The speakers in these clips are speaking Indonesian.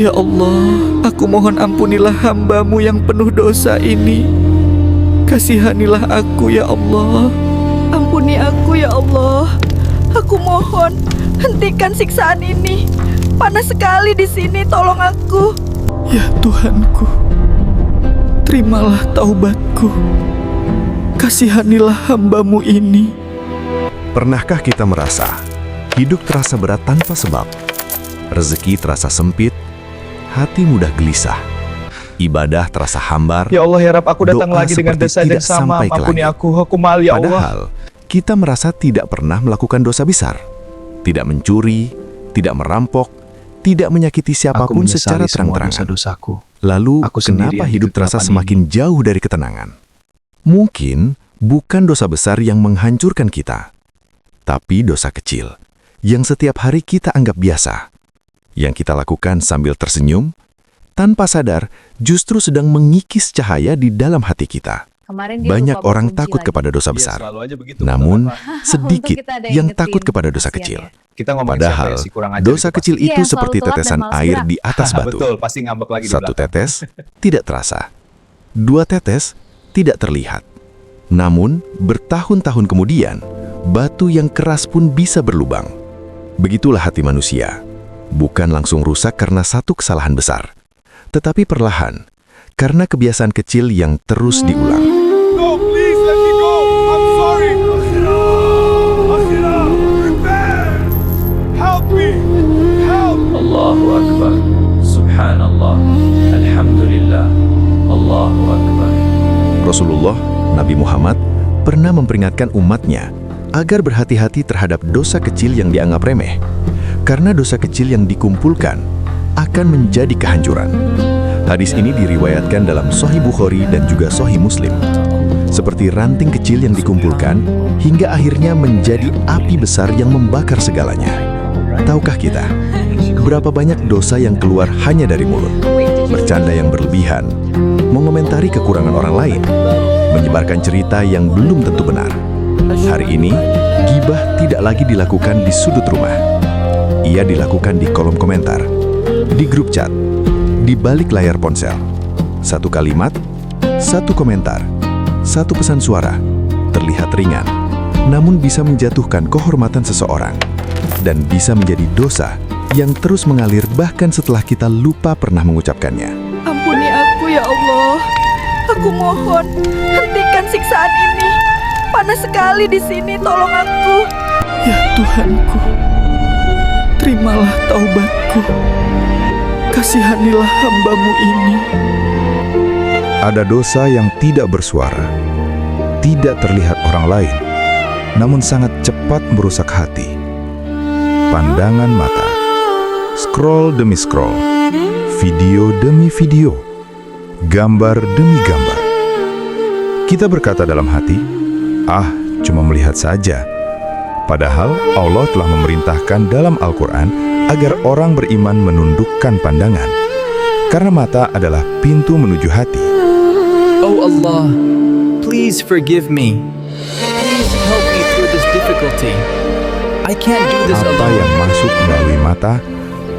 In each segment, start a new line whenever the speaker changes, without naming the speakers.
Ya Allah, aku mohon ampunilah hamba-Mu yang penuh dosa ini. Kasihanilah aku ya Allah.
Ampuni aku ya Allah. Aku mohon, hentikan siksaan ini. Panas sekali di sini, tolong aku.
Ya Tuhanku, terimalah taubatku. Kasihanilah hamba-Mu ini.
Pernahkah kita merasa hidup terasa berat tanpa sebab? Rezeki terasa sempit, hati mudah gelisah. Ibadah terasa hambar.
Ya Allah, ya Rab, aku datang
doa
lagi dengan
seperti
dosa yang
tidak
sama.
sampai ke
Ampuni
langit.
aku mal ya Allah.
Padahal kita merasa tidak pernah melakukan dosa besar. Tidak mencuri, tidak merampok, tidak menyakiti siapapun secara terang-terangan.
dosa-dosaku.
Lalu
Aku sendiri
kenapa
yang
hidup
di
terasa
kegelapan
semakin jauh dari ketenangan? Mungkin bukan dosa besar yang menghancurkan kita, tapi dosa kecil yang setiap hari kita anggap biasa, yang kita lakukan sambil tersenyum, tanpa sadar justru sedang mengikis cahaya di dalam hati kita.
Kemarin dia
Banyak
lupa
orang
berkunci
takut
lagi.
kepada dosa
Iya,
besar,
selalu aja begitu.
namun
Kenapa?
sedikit
kita ada
yang
ingetin.
takut kepada dosa
Kasian
kecil.
ya.
Kita ngomongin
Padahal
siapa ya, si kurang ajar
dosa
itu
kecil
Iya,
itu
yang
seperti
selalu telat dan
tetesan
malas
air
gerak.
di atas
pasti.
batu.
Betul, pasti ngambek lagi di
Satu
belakang.
tetes tidak terasa, dua tetes tidak terlihat. Namun, bertahun-tahun kemudian, batu yang keras pun bisa berlubang. Begitulah hati manusia. Bukan langsung rusak karena satu kesalahan besar, tetapi perlahan, karena kebiasaan kecil yang terus diulang.
No, please let me go. I'm sorry. Akhirah, repent. Help me. Help.
Allahu Akbar. Subhanallah. Alhamdulillah. Allahu Akbar.
Rasulullah, Nabi Muhammad, pernah memperingatkan umatnya agar berhati-hati terhadap dosa kecil yang dianggap remeh. Karena dosa kecil yang dikumpulkan akan menjadi kehancuran. Hadis ini diriwayatkan dalam Sahih Bukhari dan juga Sahih Muslim. Seperti ranting kecil yang dikumpulkan hingga akhirnya menjadi api besar yang membakar segalanya. Tahukah kita, berapa banyak dosa yang keluar hanya dari mulut? Bercanda yang berlebihan, mengomentari kekurangan orang lain, menyebarkan cerita yang belum tentu benar. Hari ini, gibah tidak lagi dilakukan di sudut rumah. Ia dilakukan di kolom komentar, di grup chat, di balik layar ponsel. Satu kalimat, satu komentar, satu pesan suara, terlihat ringan, namun bisa menjatuhkan kehormatan seseorang, dan bisa menjadi dosa yang terus mengalir bahkan setelah kita lupa pernah mengucapkannya.
Ampuni aku ya Allah. Aku mohon, hentikan siksaan ini. Panas sekali di sini, tolong aku.
Ya Tuhanku, terimalah taubatku. Kasihanilah hamba-Mu ini.
Ada dosa yang tidak bersuara, tidak terlihat orang lain, namun sangat cepat merusak hati. Pandangan mata, scroll demi scroll, video demi video, gambar demi gambar. Kita berkata dalam hati, "Ah, cuma melihat saja." Padahal Allah telah memerintahkan dalam Al-Quran agar orang beriman menundukkan pandangan, karena mata adalah pintu menuju hati.
Oh Allah, please forgive me. Please help me through this difficulty. I can't do this
Apa
alone.
yang masuk melalui mata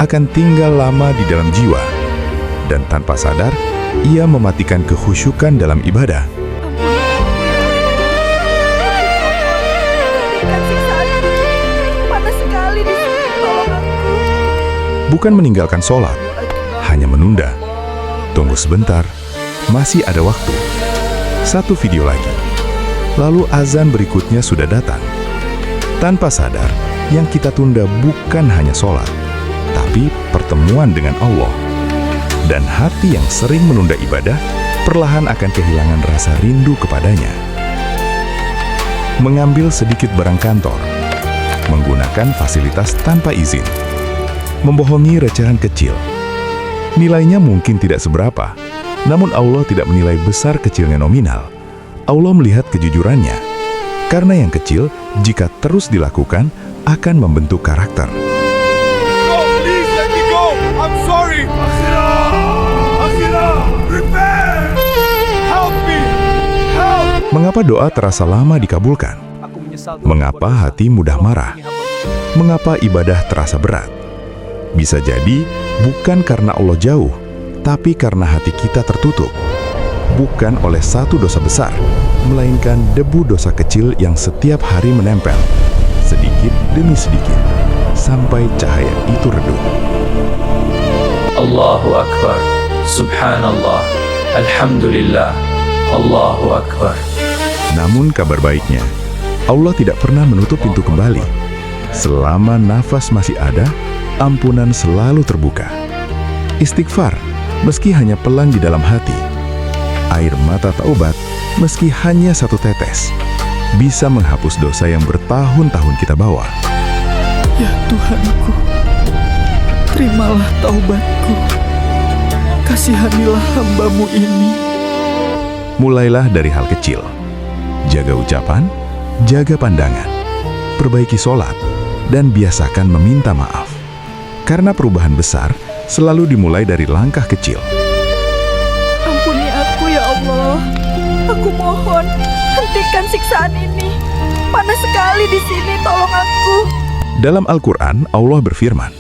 akan tinggal lama di dalam jiwa, dan tanpa sadar, ia mematikan kehusyukan dalam ibadah.
Hentikan siksaan ini. Panas sekali di sini, tolong aku.
Bukan meninggalkan sholat, hanya menunda. Tunggu sebentar, masih ada waktu. Satu video lagi. Lalu azan berikutnya sudah datang. Tanpa sadar, yang kita tunda bukan hanya sholat, tapi pertemuan dengan Allah. Dan hati yang sering menunda ibadah, perlahan akan kehilangan rasa rindu kepadanya. Mengambil sedikit barang kantor, menggunakan fasilitas tanpa izin, membohongi recehan kecil. Nilainya mungkin tidak seberapa, namun Allah tidak menilai besar kecilnya nominal. Allah melihat kejujurannya, karena yang kecil, jika terus dilakukan, akan membentuk karakter.
No, please let me go. I'm sorry. Akhirah, repent. Help me. Help.
Mengapa doa terasa lama dikabulkan?
Aku menyesal.
Mengapa hati mudah marah? Mengapa ibadah terasa berat? Bisa jadi bukan karena Allah jauh, tapi karena hati kita tertutup. Bukan oleh satu dosa besar, melainkan debu dosa kecil yang setiap hari menempel, sedikit demi sedikit, sampai cahaya itu redup.
Allahu Akbar. Subhanallah. Alhamdulillah. Allahu Akbar.
Namun kabar baiknya, Allah tidak pernah menutup pintu kembali. Selama nafas masih ada, ampunan selalu terbuka. Istighfar, meski hanya pelan di dalam hati. Air mata taubat, meski hanya satu tetes, bisa menghapus dosa yang bertahun-tahun kita bawa.
Ya Tuhanku, terimalah taubatku. Kasihanilah hamba-Mu ini.
Mulailah dari hal kecil. Jaga ucapan, jaga pandangan, perbaiki sholat, dan biasakan meminta maaf. Karena perubahan besar selalu dimulai dari langkah kecil.
Ampuni aku ya Allah. Aku mohon, hentikan siksaan ini. Panas sekali di sini, tolong aku.
Dalam Al-Quran, Allah berfirman,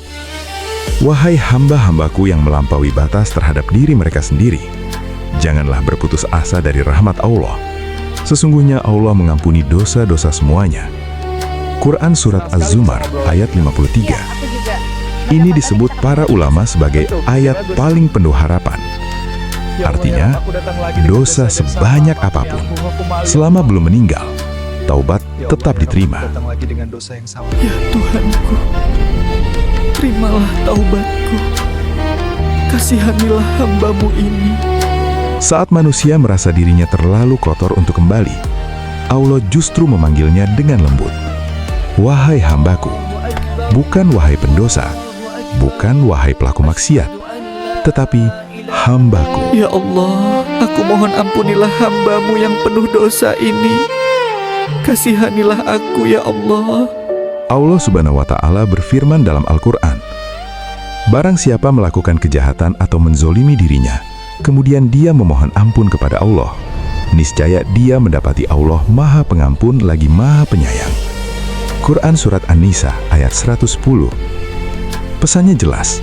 "Wahai hamba-hambaku yang melampaui batas terhadap diri mereka sendiri, janganlah berputus asa dari rahmat Allah. Sesungguhnya Allah mengampuni dosa-dosa semuanya." Quran Surat Az-Zumar ayat 53. Ini disebut para ulama sebagai ayat paling penuh harapan. Artinya, dosa sebanyak apapun, selama belum meninggal, taubat tetap diterima.
Ya Tuhanku, terimalah taubatku. Kasihanilah hamba-Mu ini.
Saat manusia merasa dirinya terlalu kotor untuk kembali, Allah justru memanggilnya dengan lembut. Wahai hambaku, bukan wahai pendosa, bukan wahai pelaku maksiat, tetapi hambaku.
Ya Allah, aku mohon ampunilah hamba-Mu yang penuh dosa ini. Kasihanilah aku ya Allah.
Allah Subhanahu wa Ta'ala berfirman dalam Al-Quran, "Barang siapa melakukan kejahatan atau menzolimi dirinya, kemudian dia memohon ampun kepada Allah, niscaya dia mendapati Allah Maha Pengampun lagi Maha Penyayang." Quran Surat An-Nisa ayat 110. Pesannya jelas,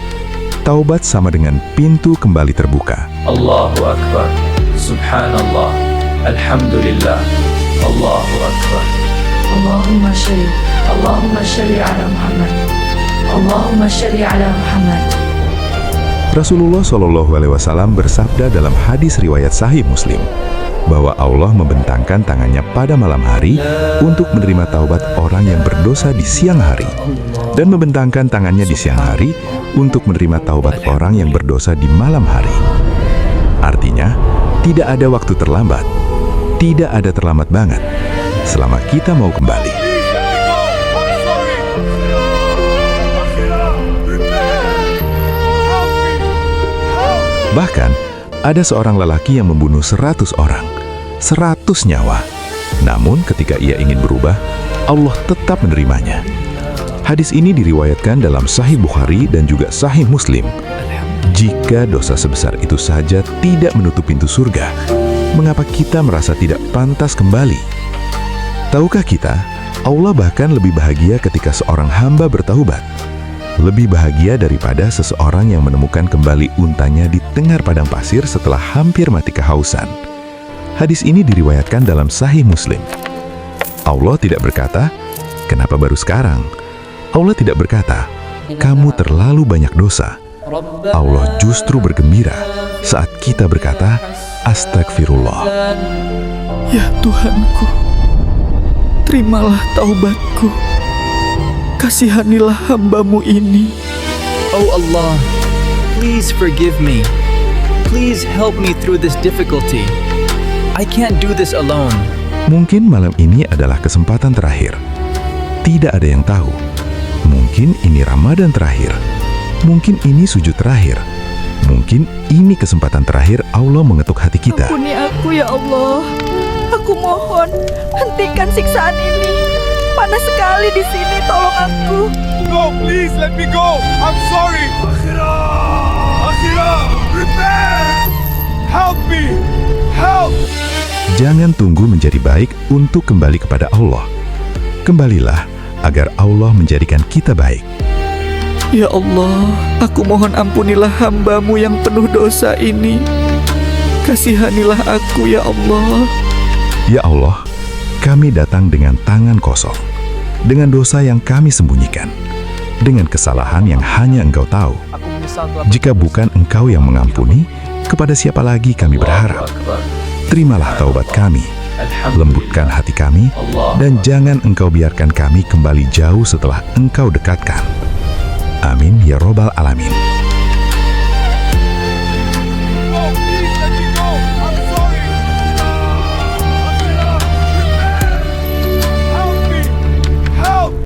taubat sama dengan pintu kembali terbuka.
Allahu Akbar. Subhanallah. Alhamdulillah. Allahu Akbar.
Allahumma shalli ala Muhammad. Allahumma shalli ala Muhammad.
Rasulullah SAW bersabda dalam hadis riwayat Sahih Muslim bahwa Allah membentangkan tangannya pada malam hari untuk menerima taubat orang yang berdosa di siang hari, dan membentangkan tangannya di siang hari untuk menerima taubat orang yang berdosa di malam hari. Artinya, tidak ada waktu terlambat, tidak ada terlambat banget, selama kita mau kembali. Bahkan, ada seorang lelaki yang membunuh 100 orang, 100 nyawa. Namun ketika ia ingin berubah, Allah tetap menerimanya. Hadis ini diriwayatkan dalam Sahih Bukhari dan juga Sahih Muslim. Jika dosa sebesar itu saja tidak menutup pintu surga, mengapa kita merasa tidak pantas kembali? Tahukah kita, Allah bahkan lebih bahagia ketika seorang hamba bertaubat. Lebih bahagia daripada seseorang yang menemukan kembali untanya di tengah padang pasir setelah hampir mati kehausan. Hadis ini diriwayatkan dalam Sahih Muslim. Allah tidak berkata, "Kenapa baru sekarang?" Allah tidak berkata, "Kamu terlalu banyak dosa." Allah justru bergembira saat kita berkata, "Astagfirullah."
Ya Tuhanku, terimalah taubatku. Kasihanilah hamba-Mu ini.
Oh Allah, please forgive me. Please help me through this difficulty. I can't do this alone.
Mungkin malam ini adalah kesempatan terakhir. Tidak ada yang tahu. Mungkin ini Ramadan terakhir. Mungkin ini sujud terakhir. Mungkin ini kesempatan terakhir Allah mengetuk hati kita.
Ampuni aku ya Allah. Aku mohon, hentikan siksaan ini. Panas sekali di sini, tolong aku.
No, please let me go. I'm sorry. Akhirah, repent. Help me. Help.
Jangan tunggu menjadi baik untuk kembali kepada Allah. Kembalilah agar Allah menjadikan kita baik.
Ya Allah, aku mohon ampunilah hamba-Mu yang penuh dosa ini. Kasihanilah aku ya Allah.
Ya Allah, kami datang dengan tangan kosong, dengan dosa yang kami sembunyikan, dengan kesalahan yang hanya Engkau tahu.
Aku menyesal telah
Jika bukan Engkau yang mengampuni, kepada siapa lagi kami berharap? Terimalah taubat kami, lembutkan hati kami, dan jangan Engkau biarkan kami kembali jauh setelah Engkau dekatkan. Amin ya Robbal Alamin.